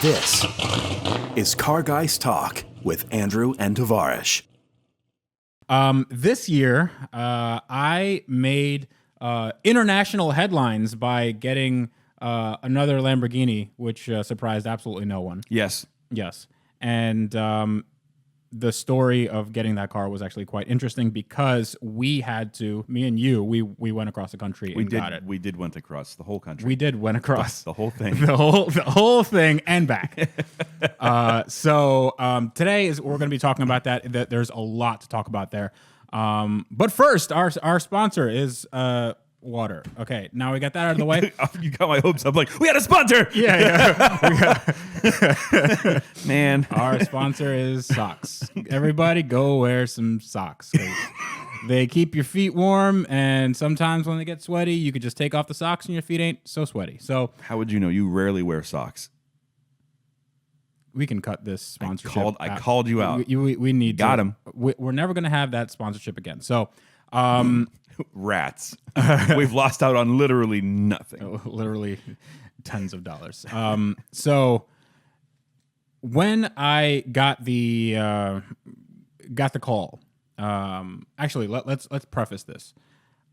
This is Car Guys Talk with Andrew and Tavarish. This year, I made international headlines by getting another Lamborghini, which surprised absolutely no one. Yes. Yes. And the story of getting that car was actually quite interesting because we had to, me and you, we went across the country and got it. We did went across the whole country. We did went across the whole thing. the whole thing and back. So today we're going to be talking about that. There's a lot to talk about there. But first, our sponsor is water. Okay, now we got that out of the way. You got my hopes up. Like, we had a sponsor. Yeah. Man. Our sponsor is socks. Everybody go wear some socks. They keep your feet warm, and sometimes when they get sweaty, you could just take off the socks and your feet ain't so sweaty. So how would you know? You rarely wear socks. We can cut this sponsorship. I called you out. We need got to, him. We're never going to have that sponsorship again. So, rats. We've lost out on literally nothing. Literally tens of dollars. So when I got the call, actually let's preface this.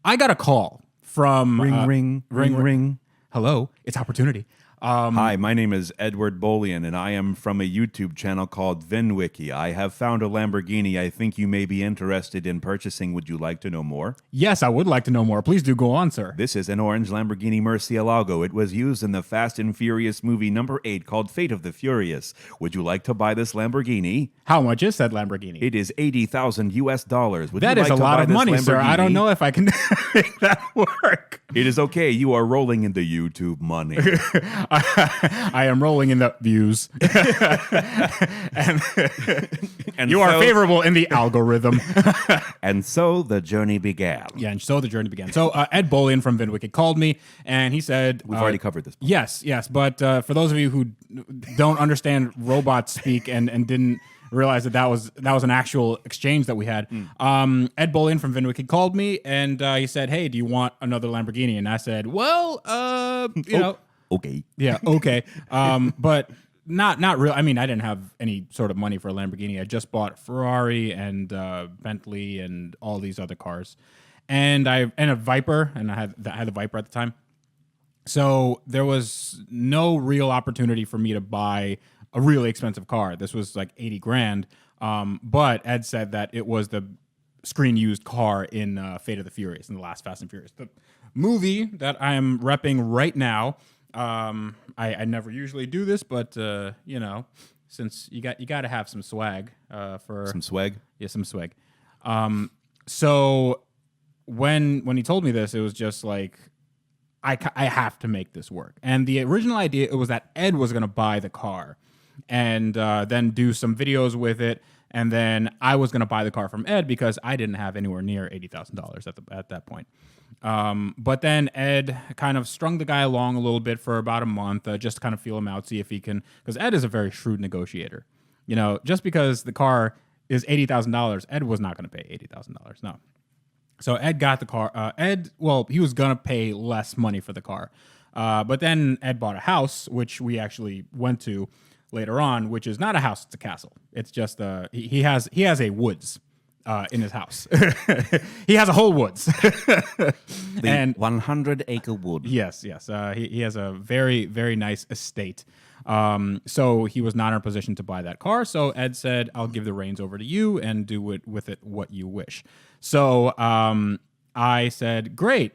I got a call from ring. Hello, it's opportunity. Hi, my name is Edward Bolian, and I am from a YouTube channel called VinWiki. I have found a Lamborghini I think you may be interested in purchasing. Would you like to know more? Yes, I would like to know more. Please do go on, sir. This is an orange Lamborghini Murcielago. It was used in the Fast and Furious movie number 8 called Fate of the Furious. Would you like to buy this Lamborghini? How much is that Lamborghini? It is $80,000 US. That is a lot of money, sir. I don't know if I can make that work. It is okay. You are rolling in the YouTube money. I am rolling in the views. and you are favorable in the algorithm. And so the journey began. Yeah, and so the journey began. So Ed Bolian from VinWiki called me, and he said... We've already covered this. Yes, but for those of you who don't understand robot speak and didn't realize that was an actual exchange that we had, Ed Bolian from VinWiki called me, and he said, hey, do you want another Lamborghini? And I said, well, you know... Okay. Yeah, okay. But not real. I mean, I didn't have any sort of money for a Lamborghini. I just bought Ferrari and Bentley and all these other cars. And a Viper, and I had the Viper at the time. So there was no real opportunity for me to buy a really expensive car. This was like $80,000. But Ed said that it was the screen used car in Fate of the Furious, in the last Fast and Furious. The movie that I am repping right now. I never usually do this, but you know, since you got to have some swag for some swag. Yeah, some swag. So when he told me this, it was just like I have to make this work. And the original idea, it was that Ed was going to buy the car and then do some videos with it, and then I was going to buy the car from Ed because I didn't have anywhere near $80,000 at that point. But then Ed kind of strung the guy along a little bit for about a month, just to kind of feel him out, see if he can, because Ed is a very shrewd negotiator. You know, just because the car is $80,000, Ed was not going to pay $80,000. No. So Ed got the car. He was going to pay less money for the car. But then Ed bought a house, which we actually went to later on, which is not a house, it's a castle. It's just, he has a woods. In his house. He has a whole woods. And 100-acre wood. Yes. He has a very, very nice estate. So he was not in a position to buy that car. So Ed said, I'll give the reins over to you and do with it what you wish. So I said, great.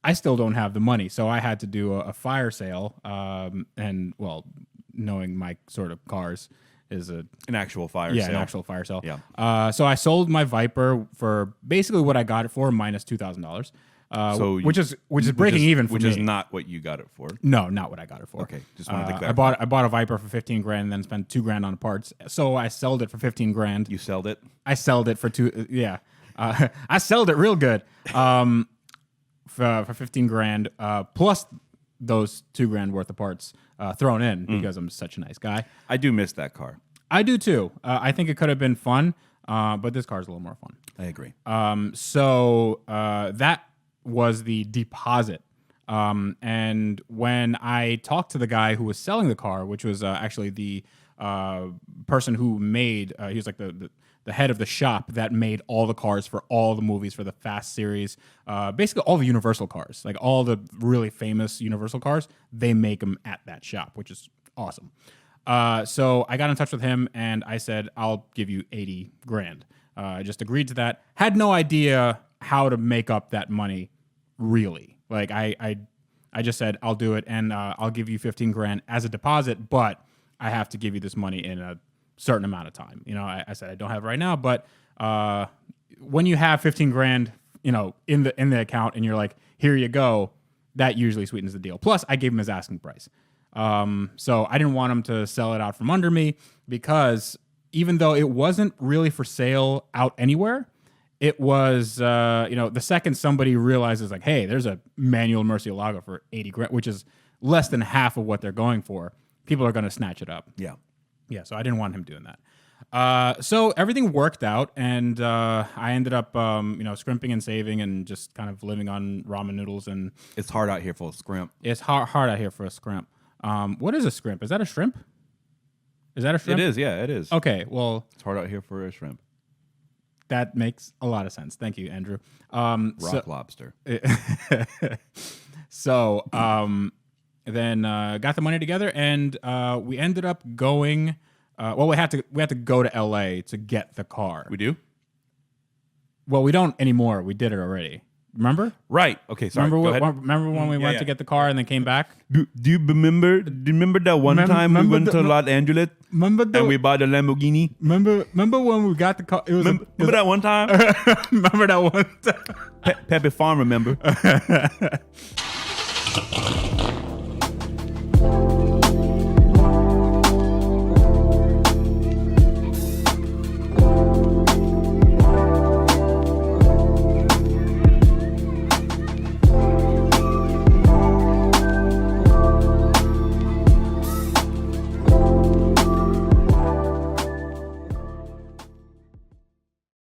I still don't have the money. So I had to do a fire sale. And, well, knowing my sort of cars... is an actual fire sale. Yeah, an actual fire sale. Yeah. So I sold my Viper for basically what I got it for, minus $2,000. Which is breaking even for me. Which is not what you got it for. No, not what I got it for. Okay, just wanted to clarify. I bought a Viper for $15,000 and then spent $2,000 on parts. So I sold it for $15,000. You sold it? I sold it for two. Yeah, I sold it real good. For $15,000 plus those $2,000 worth of parts thrown in because I'm such a nice guy. I do miss that car. I do too. I think it could have been fun, but this car is a little more fun. I agree. So that was the deposit And when I talked to the guy who was selling the car, which was actually the person who made, he was like the head of the shop that made all the cars for all the movies for the Fast series, basically all the Universal cars, like all the really famous Universal cars, they make them at that shop, which is awesome. So I got in touch with him and I said, I'll give you 80 grand. I just agreed to that. Had no idea how to make up that money, really. Like I just said, I'll do it and I'll give you 15 grand as a deposit, but I have to give you this money in a certain amount of time. You know, I said I don't have it right now, but when you have 15 grand, you know, in the account and you're like, here you go, that usually sweetens the deal. Plus, I gave him his asking price. So I didn't want him to sell it out from under me because even though it wasn't really for sale out anywhere, it was, you know, the second somebody realizes like, hey, there's a manual Murcielago for 80 grand, which is less than half of what they're going for, people are going to snatch it up. Yeah. Yeah, so I didn't want him doing that. So everything worked out, and I ended up, you know, scrimping and saving and just kind of living on ramen noodles. And It's hard out here for a scrimp. it's hard out here for a scrimp. What is a scrimp? Is that a shrimp? Is that a shrimp? It is, yeah, it is. Okay, well, It's hard out here for a shrimp. that makes a lot of sense. Thank you, Andrew. Rock lobster. So then got the money together, and we ended up going. Well, we had to go to LA to get the car. We do? Well, we don't anymore. We did it already. Remember? Right. Okay, sorry. Remember Go ahead. remember when we went to get the car and then came back? Do you remember that one time we went to Los Angeles Remember and we bought a Lamborghini? remember when we got the car? It was Remember that one time? remember that one time? Pepe Farm, remember?